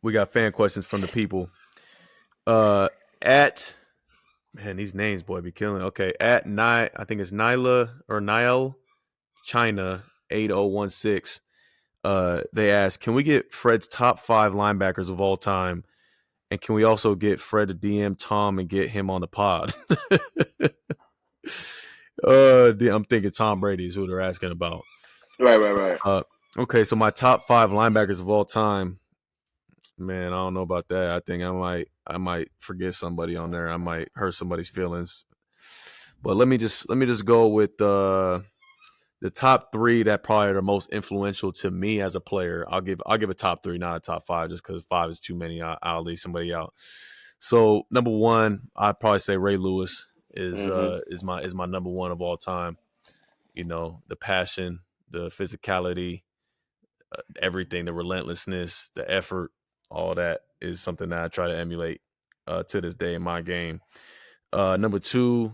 we got fan questions from the people. At man, these names, boy, be killing. Okay, at I think it's Nyla or Niall China 8016. They asked, can we get Fred's top 5 linebackers of all time? And can we also get Fred to DM Tom and get him on the pod? I'm thinking Tom Brady is who they're asking about. Right. Okay, so my top 5 linebackers of all time. Man, I don't know about that. I think I might forget somebody on there. I might hurt somebody's feelings. But let me just go with the top 3 that probably are the most influential to me as a player. I'll give a top 3, not a top 5, just because 5 is too many. I'll leave somebody out. So number 1, I'd probably say Ray Lewis is my number 1 of all time. You know, the passion, the physicality, everything, the relentlessness, the effort, all that is something that I try to emulate to this day in my game. Number 2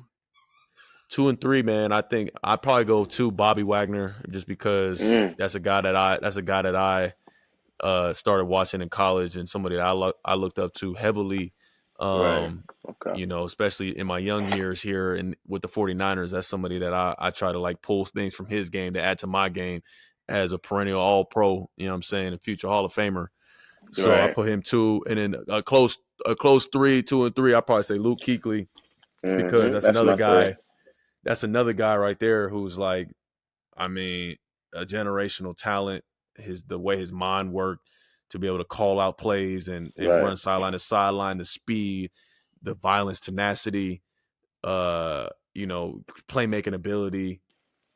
and 3, man, I think I'd probably go 2 Bobby Wagner, just because that's a guy that I started watching in college, and somebody that I looked up to heavily. Right. Okay. You know, especially in my young years here and with the 49ers, that's somebody that I try to like pull things from his game to add to my game as a perennial all-pro, you know what I'm saying, a future Hall of Famer. So Right. I put him 2, and then a close 3, 2 and 3, I probably say Luke Kuechly, because that's another guy. 3. That's another guy right there who's like, I mean, a generational talent. The way his mind worked to be able to call out plays and run sideline to sideline, the speed, the violence, tenacity, you know, playmaking ability.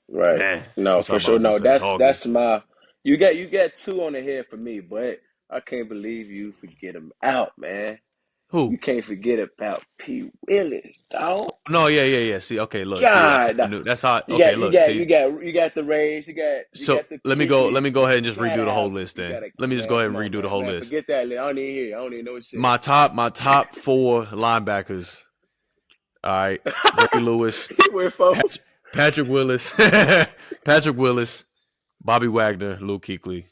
Right. Man, No, for sure. No, dog. that's my. You get 2 on the head for me, but I can't believe you forget him out, man. Who? You can't forget about P. Willis, dog. No, yeah. See, okay, look, God, see, that's that's how. you Okay, got look, see. you got the Rays, you got the let me go ahead and just you gotta redo the whole have, list. you Then gotta, let me just man, go ahead come and on, redo the whole man, list. forget that. I don't even hear. I don't even know what shit. My top 4 linebackers. All right, Ray Lewis, Patrick Willis, Bobby Wagner, Luke Kuechly.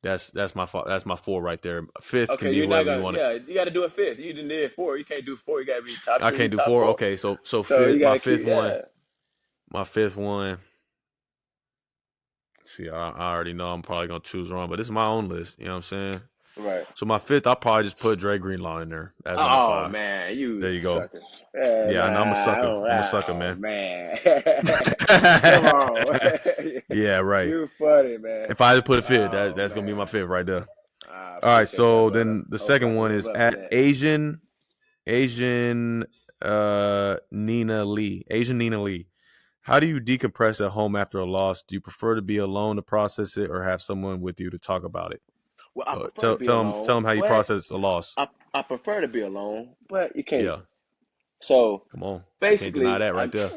That's my 4 right there. 5th Okay, can be you're not whoever you gonna. want. Yeah, you got to do a 5th. You did 4. You can't do 4. You got to be top I 3, can't do top 4. 4. Okay, so So you fifth, got my to keep. 5th one. Yeah. My 5th one. See, I already know I'm probably gonna choose wrong, but this is my own list. You know what I'm saying? Right. So my 5th, I'll probably just put Dre Greenlaw in there as number Oh 5. man, There you you go. sucker. Yeah, I know I'm a sucker. I'm a sucker, Oh man. man. Come on. Yeah, right. You funny, man. If I had to put a 5th, Oh that's gonna be my man. 5th right there. I All right, appreciate that, so brother. then the Hopefully I second can one live is up to at that. Asian Nina Lee. How do you decompress at home after a loss? Do you prefer to be alone to process it, or have someone with you to talk about it? Well, I prefer to be Tell alone, them how you but process a loss. I prefer to be alone, but you can't. Yeah, So come on, you can't deny basically, that right there.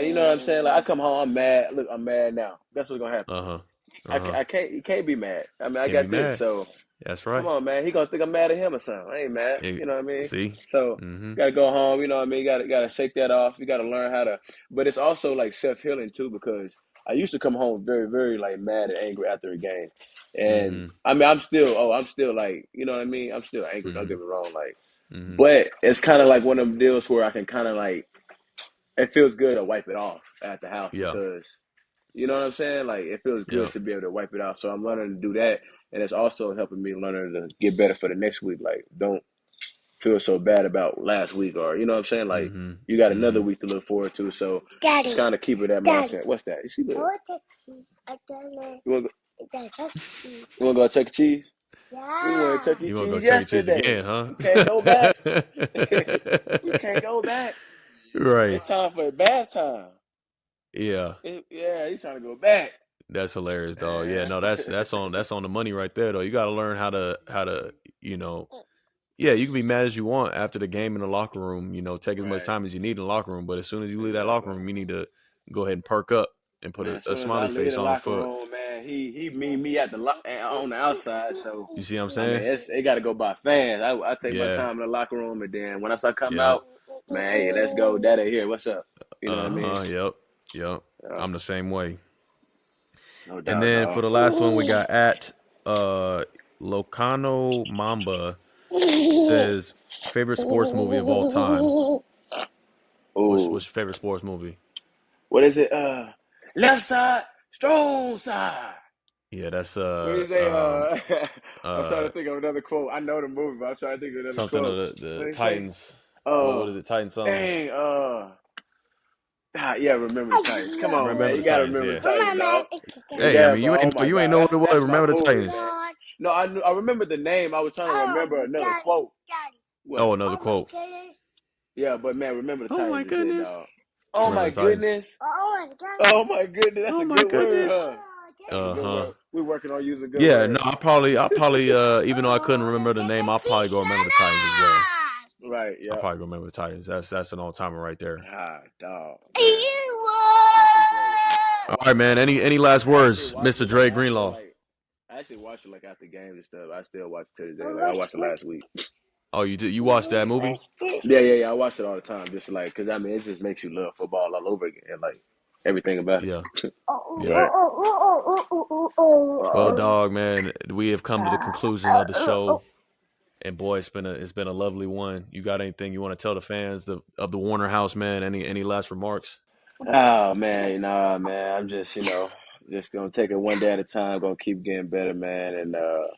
you know what I'm saying? Like I come home, I'm mad. Look, I'm mad now. That's what's gonna happen. I can't. You can't be mad. I mean, I Can't be got this. mad. So That's come right. on, man. He gonna think I'm mad at him or something. I ain't mad. You know what I mean? See. So gotta go home. You know what I mean? Gotta shake that off. You gotta learn how to. But it's also like self healing too, because I used to come home very, very like mad and angry after a game, and I mean I'm still like, you know what I mean? I'm still angry. Don't get me wrong, like, but it's kind of like one of them deals where I can kind of like, it feels good to wipe it off at the house, Yeah. because you know what I'm saying? Like, it feels good to be able to wipe it out. So I'm learning to do that. And it's also helping me learning to get better for the next week. Like, don't feel so bad about last week, or, you know what I'm saying? Like, you got another week to look forward to. So Daddy, just kind of keep it that mindset. What's that? You see that? You want to go to Chuck E. Cheese? We went to Chuck E. You want to go Cheese Chuck E. Cheese yesterday. again, huh? You can't go back. You can't go back. Right. It's time for bath time. Yeah. Yeah, he's trying to go back. That's hilarious, dog. Yeah, no, that's on the money right there, though. You got to learn how to, you know, yeah, you can be mad as you want after the game in the locker room. You know, take as much time as you need in the locker room. But as soon as you leave that locker room, you need to go ahead and perk up and put Man, as a soon as I smiley leave face the on the locker foot. room, man, he meet me at the on the outside. So You see what I'm I mean, saying? it got to go by fast. I take my Yeah. time in the locker room, and then when I start coming Yep. out, man, hey, let's go, Daddy. Here, what's up? You know what I mean? Yep. Yeah, I'm the same way. no And doubt, then for dog. the last one, we got at Locano Mamba says favorite sports movie of all time. What's Oh, your favorite sports movie? what is it? Left side, strong side. Yeah, that's What do you say? I'm trying uh to think of another quote. I know the movie, but I'm trying to think of another something quote. of What the do you say? Titans. What Uh, is it? Titan something. dang. Yeah, remember the Titans. Come on, man. Remember You the gotta Titans. remember the Yeah. Titans, dog. Hey, I Yeah, mean, bro. Oh my you ain't know God, what it was. that's my Remember the movie, Titans. man. No, I remember the name. I was trying to remember another quote. What? Oh, another quote. Yeah, but man, remember the Oh my Titans is it, goodness. dog. Oh Remember my the Titans. goodness. Oh my goodness. That's Oh a my good word, goodness. huh? That's a good Uh-huh. word. We're working on using good Yeah, no, words. I'll probably even though I couldn't remember the name, I'll probably go remember the Titans as well. Right. I'll Yeah. probably go remember the Titans. That's an all timer right there. Ah, dog. Man. All right, man. Any last I actually words, watched Mr. it like Dre after Greenlaw? like I actually watched it like after games and stuff. I still watch it to this day. Like I watched it last week. Oh, you did? You watched that movie? Yeah. I watch it all the time, just like because I mean it just makes you love football all over again, and like everything about it. Yeah, yeah. Right. Well, dog, man, we have come to the conclusion of the show, and boy, it's been a lovely one. You got anything you want to tell the fans of the Warner House, man? Any last remarks? Oh man, nah, man. I'm just just gonna take it one day at a time. Gonna keep getting better, man, and uh,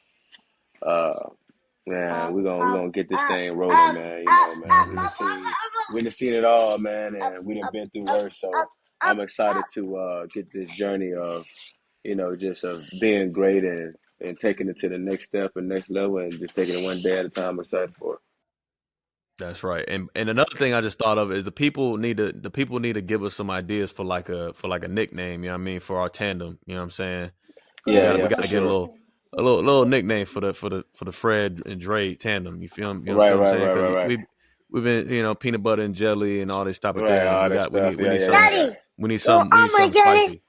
man, we're gonna get this thing rolling, man. Man, Mm-hmm. we done seen it all, man, and we done been through worse. So I'm excited to get this journey of just of being great and taking it to the next step and next level, and just taking it one day at a time. I'm excited for it. That's right. And another thing I just thought of is the people need to give us some ideas for like a nickname, you know what I mean, for our tandem, you know what I'm saying? We Yeah, got yeah, we got for to get sure. a little nickname for the Fred and Dre tandem. You Right, feel what I'm right, saying? right, Cuz right, right, we've been, peanut butter and jelly and all these type of right. things. All that stuff. We Yeah, need yeah, yeah, yeah. we need something spicy.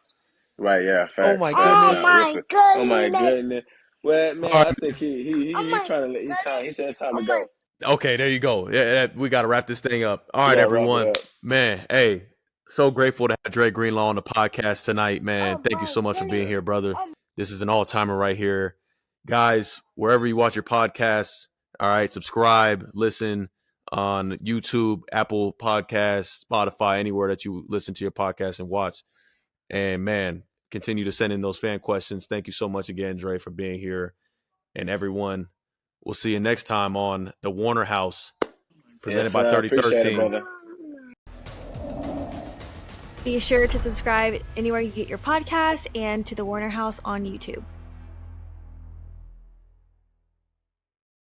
Right, yeah. Oh Facts, my facts. Nah, goodness. real quick. Oh my goodness. Well, All man, I right. think he trying to he said it's time to go. Okay, there you go. Yeah, we got to wrap this thing up. All We right, gotta wrap it everyone. up. Man, hey, so grateful to have Dre Greenlaw on the podcast tonight, man. Thank you so much for being here, brother. This is an all-timer right here. Guys, wherever you watch your podcasts, all right, subscribe, listen on YouTube, Apple Podcasts, Spotify, anywhere that you listen to your podcast and watch. And man, continue to send in those fan questions. Thank you so much again, Dre, for being here. And everyone, we'll see you next time on the Warner House, presented Yes, by appreciate it, 3013. brother. Be sure to subscribe anywhere you get your podcasts and to the Warner House on YouTube.